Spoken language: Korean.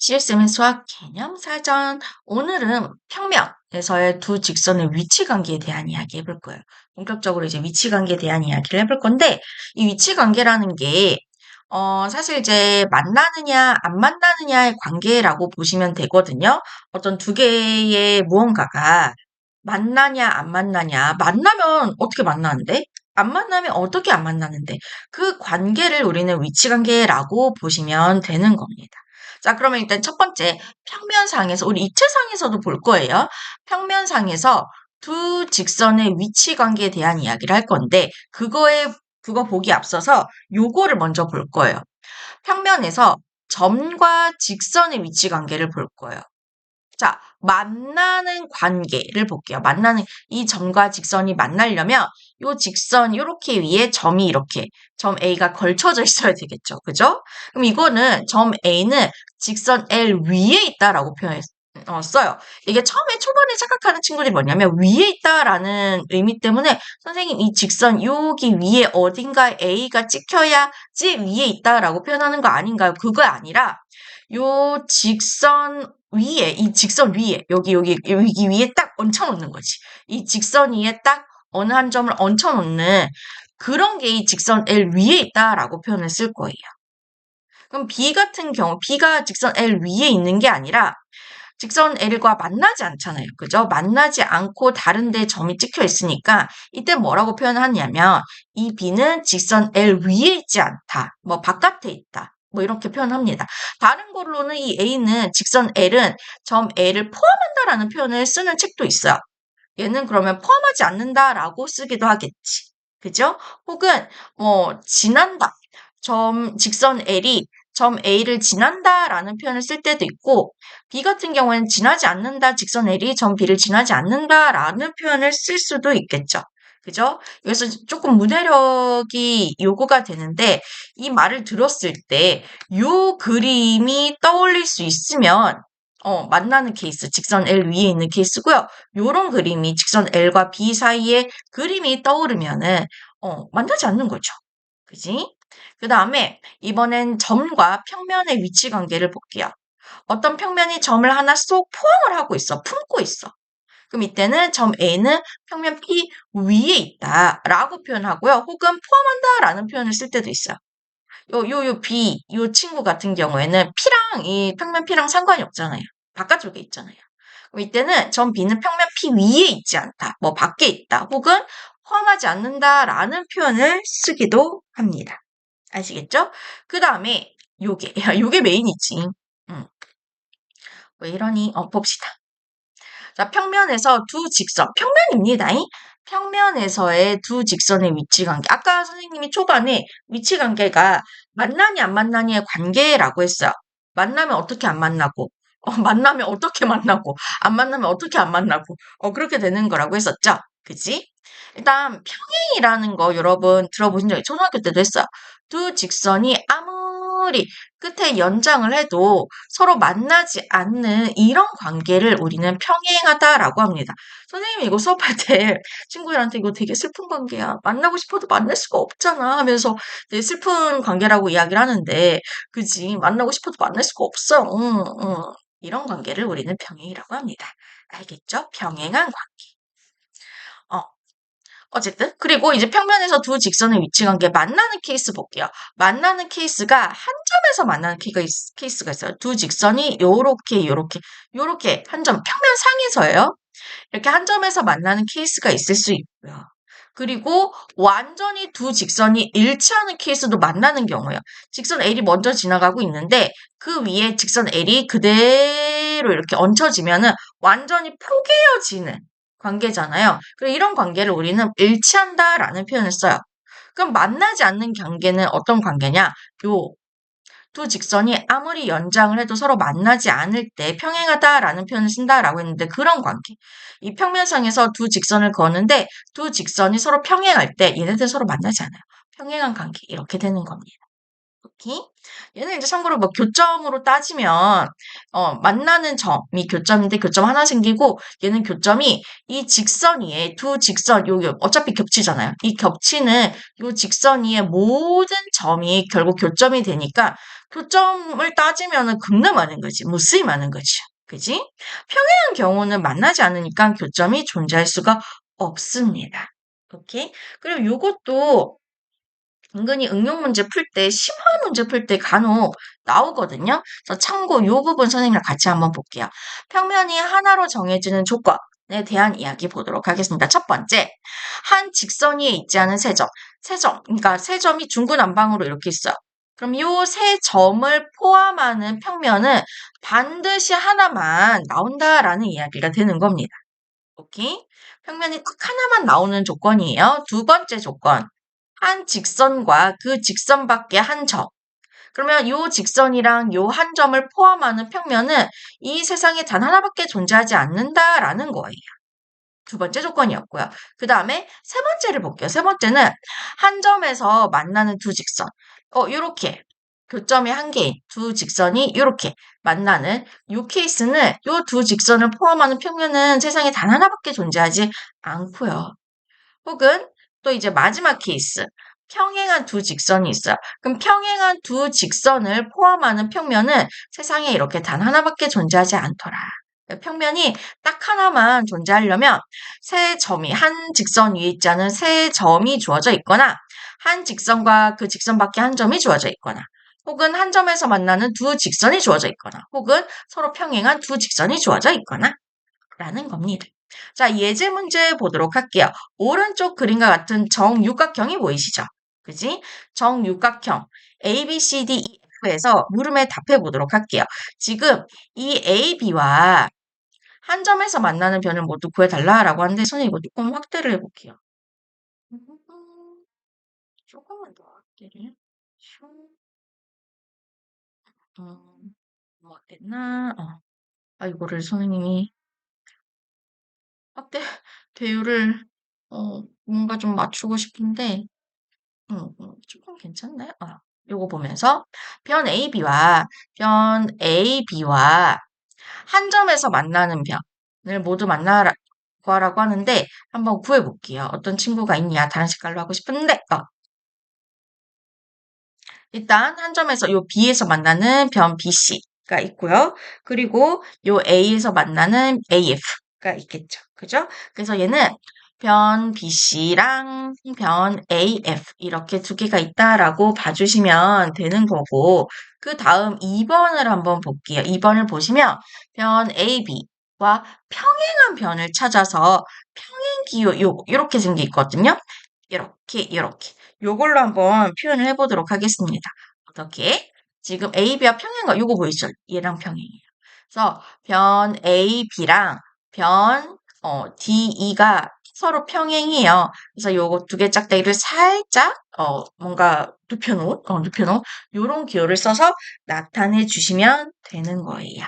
CSM의 수학 개념 사전. 오늘은 평면에서의 두 직선의 위치 관계에 대한 이야기 해볼 거예요. 본격적으로 이제 위치 관계에 대한 이야기를 해볼 건데, 이 위치 관계라는 게, 사실 이제 만나느냐, 안 만나느냐의 관계라고 보시면 되거든요. 어떤 두 개의 무언가가 만나냐, 안 만나냐. 만나면 어떻게 만나는데? 안 만나면 어떻게 안 만나는데? 그 관계를 우리는 위치 관계라고 보시면 되는 겁니다. 자, 그러면 일단 첫 번째, 평면상에서, 우리 입체상에서도 볼 거예요. 평면상에서 두 직선의 위치 관계에 대한 이야기를 할 건데, 그거 보기 앞서서 요거를 먼저 볼 거예요. 평면에서 점과 직선의 위치 관계를 볼 거예요. 자, 만나는 관계를 볼게요. 만나는 이 점과 직선이 만나려면 요 직선 요렇게 위에 점이 이렇게 점 A가 걸쳐져 있어야 되겠죠. 그죠? 그럼 이거는 점 A는 직선 L 위에 있다라고 써요. 이게 처음에 초반에 착각하는 친구들이 뭐냐면 위에 있다라는 의미 때문에 선생님 이 직선 여기 위에 어딘가 A가 찍혀야지 위에 있다라고 표현하는 거 아닌가요? 그거 아니라 요 직선 위에, 이 직선 위에, 여기 위에 딱 얹혀놓는 거지. 이 직선 위에 딱 어느 한 점을 얹혀놓는 그런 게 이 직선 L 위에 있다라고 표현을 쓸 거예요. 그럼 B 같은 경우, B가 직선 L 위에 있는 게 아니라 직선 L과 만나지 않잖아요. 그죠? 만나지 않고 다른 데 점이 찍혀 있으니까 이때 뭐라고 표현하냐면 이 B는 직선 L 위에 있지 않다. 뭐 바깥에 있다. 뭐 이렇게 표현합니다. 다른 걸로는 이 A는 직선 L은 점 L을 포함한다라는 표현을 쓰는 책도 있어요. 얘는 그러면 포함하지 않는다라고 쓰기도 하겠지. 그죠? 혹은 뭐 지난다. 직선 L이 점 A를 지난다라는 표현을 쓸 때도 있고 B 같은 경우에는 지나지 않는다. 직선 L이 점 B를 지나지 않는다라는 표현을 쓸 수도 있겠죠. 그죠? 그래서 조금 문해력이 요구가 되는데 이 말을 들었을 때 요 그림이 떠올릴 수 있으면 만나는 케이스, 직선 L 위에 있는 케이스고요. 요런 그림이 직선 L과 B 사이에 그림이 떠오르면은 만나지 않는 거죠. 그지? 그 다음에 이번엔 점과 평면의 위치 관계를 볼게요. 어떤 평면이 점을 하나 쏙 포함을 하고 있어. 품고 있어. 그럼 이때는 점 A는 평면 P 위에 있다라고 표현하고요. 혹은 포함한다라는 표현을 쓸 때도 있어요. B, 요 친구 같은 경우에는 P랑, 이 평면 P랑 상관이 없잖아요. 바깥쪽에 있잖아요. 그럼 이때는 점 B는 평면 P 위에 있지 않다. 뭐 밖에 있다. 혹은 포함하지 않는다라는 표현을 쓰기도 합니다. 아시겠죠? 그 다음에 요게, 요게 메인이지. 왜 이러니? 봅시다. 자, 평면에서 두 직선, 평면입니다. 평면에서의 두 직선의 위치 관계. 아까 선생님이 초반에 위치 관계가 만나니 안 만나니의 관계라고 했어요. 만나면 어떻게 안 만나고, 만나면 어떻게 만나고, 안 만나면 어떻게 안 만나고, 그렇게 되는 거라고 했었죠. 그지? 일단 평행이라는 거 여러분 들어보신 적이 초등학교 때도 했어요. 두 직선이 아무리 끝에 연장을 해도 서로 만나지 않는 이런 관계를 우리는 평행하다라고 합니다. 선생님이 이거 수업할 때 친구들한테 이거 되게 슬픈 관계야. 만나고 싶어도 만날 수가 없잖아 하면서 되게 슬픈 관계라고 이야기를 하는데 그지? 만나고 싶어도 만날 수가 없어. 이런 관계를 우리는 평행이라고 합니다. 알겠죠? 평행한 관계. 어, 어쨌든 그리고 이제 평면에서 두 직선의 위치 관계 만나는 케이스 볼게요. 만나는 케이스가 한 점에서 만나는 케이스가 있어요. 두 직선이 요렇게 한 점 평면상에서예요. 이렇게 한 점에서 만나는 케이스가 있을 수 있고요. 그리고 완전히 두 직선이 일치하는 케이스도 만나는 경우예요. 직선 L이 먼저 지나가고 있는데 그 위에 직선 L이 그대로 이렇게 얹혀지면은 완전히 포개어지는 관계잖아요. 그리고 이런 관계를 우리는 일치한다라는 표현을 써요. 그럼 만나지 않는 관계는 어떤 관계냐? 요 두 직선이 아무리 연장을 해도 서로 만나지 않을 때 평행하다라는 표현을 쓴다라고 했는데 그런 관계. 이 평면상에서 두 직선을 그었는데 두 직선이 서로 평행할 때 얘네들 서로 만나지 않아요. 평행한 관계 이렇게 되는 겁니다. 오케이? 얘는 이제 참고로 뭐 교점으로 따지면 만나는 점이 교점인데 교점 하나 생기고 얘는 교점이 이 직선 위에 두 직선 여기 어차피 겹치잖아요. 이 겹치는 이 직선 위에 모든 점이 결국 교점이 되니까 교점을 따지면은 겁나 많은 거지. 무수히 많은 거지. 그지? 평행한 경우는 만나지 않으니까 교점이 존재할 수가 없습니다. 오케이? 그리고 요것도 은근히 응용 문제 풀 때, 심화 문제 풀 때 간혹 나오거든요. 그래서 참고 요 부분 선생님이랑 같이 한번 볼게요. 평면이 하나로 정해지는 조건에 대한 이야기 보도록 하겠습니다. 첫 번째, 한 직선 위에 있지 않은 세 점. 그러니까 세 점이 중구난방으로 이렇게 있어요. 그럼 요 세 점을 포함하는 평면은 반드시 하나만 나온다라는 이야기가 되는 겁니다. 오케이? 평면이 딱 하나만 나오는 조건이에요. 두 번째 조건. 한 직선과 그 직선 밖에 한 점. 그러면 요 직선이랑 요 한 점을 포함하는 평면은 이 세상에 단 하나밖에 존재하지 않는다라는 거예요. 두 번째 조건이었고요. 그 다음에 세 번째를 볼게요. 세 번째는 한 점에서 만나는 두 직선. 요렇게 교점의 한 개인 두 직선이 요렇게 만나는 요 케이스는 요 두 직선을 포함하는 평면은 세상에 단 하나밖에 존재하지 않고요. 혹은 또 이제 마지막 케이스. 평행한 두 직선이 있어요. 그럼 평행한 두 직선을 포함하는 평면은 세상에 이렇게 단 하나밖에 존재하지 않더라. 평면이 딱 하나만 존재하려면 세 점이 한 직선 위에 있지 않은 세 점이 주어져 있거나 한 직선과 그 직선 밖에 한 점이 주어져 있거나 혹은 한 점에서 만나는 두 직선이 주어져 있거나 혹은 서로 평행한 두 직선이 주어져 있거나 라는 겁니다. 자, 예제 문제 보도록 할게요. 오른쪽 그림과 같은 정육각형이 보이시죠? 그지? 정육각형 A, B, C, D, E, F에서 물음에 답해 보도록 할게요. 지금 이 A, B와 한 점에서 만나는 변을 모두 구해달라라고 하는데 선생님 이거 조금 확대를 해볼게요. 조금만 더 확대를. 뭐 됐나? 이거를 선생님이 확대 배율을 뭔가 좀 맞추고 싶은데 조금 괜찮나요? 요거 보면서 변 AB와 한 점에서 만나는 변을 모두 만나라고 하라고 하는데 한번 구해볼게요. 어떤 친구가 있냐? 다른 색깔로 하고 싶은데 일단 한 점에서 요 B에서 만나는 변 BC가 있고요. 그리고 요 A에서 만나는 AF가 있겠죠. 그죠? 그래서 얘는 변 BC랑 변 AF 이렇게 두 개가 있다라고 봐주시면 되는 거고 그 다음 2번을 한번 볼게요. 2번을 보시면 변 AB와 평행한 변을 찾아서 평행기호 요렇게 생겨 있거든요. 이렇게 요걸로 한번 표현을 해보도록 하겠습니다. 어떻게? 지금 AB와 평행과 요거 보이시죠? 얘랑 평행이에요. 그래서 변 AB랑 변 DE가 서로 평행이에요. 그래서 요거 두 개 짝대기를 살짝 뭔가 눕혀놓은 요런 기호를 써서 나타내 주시면 되는 거예요.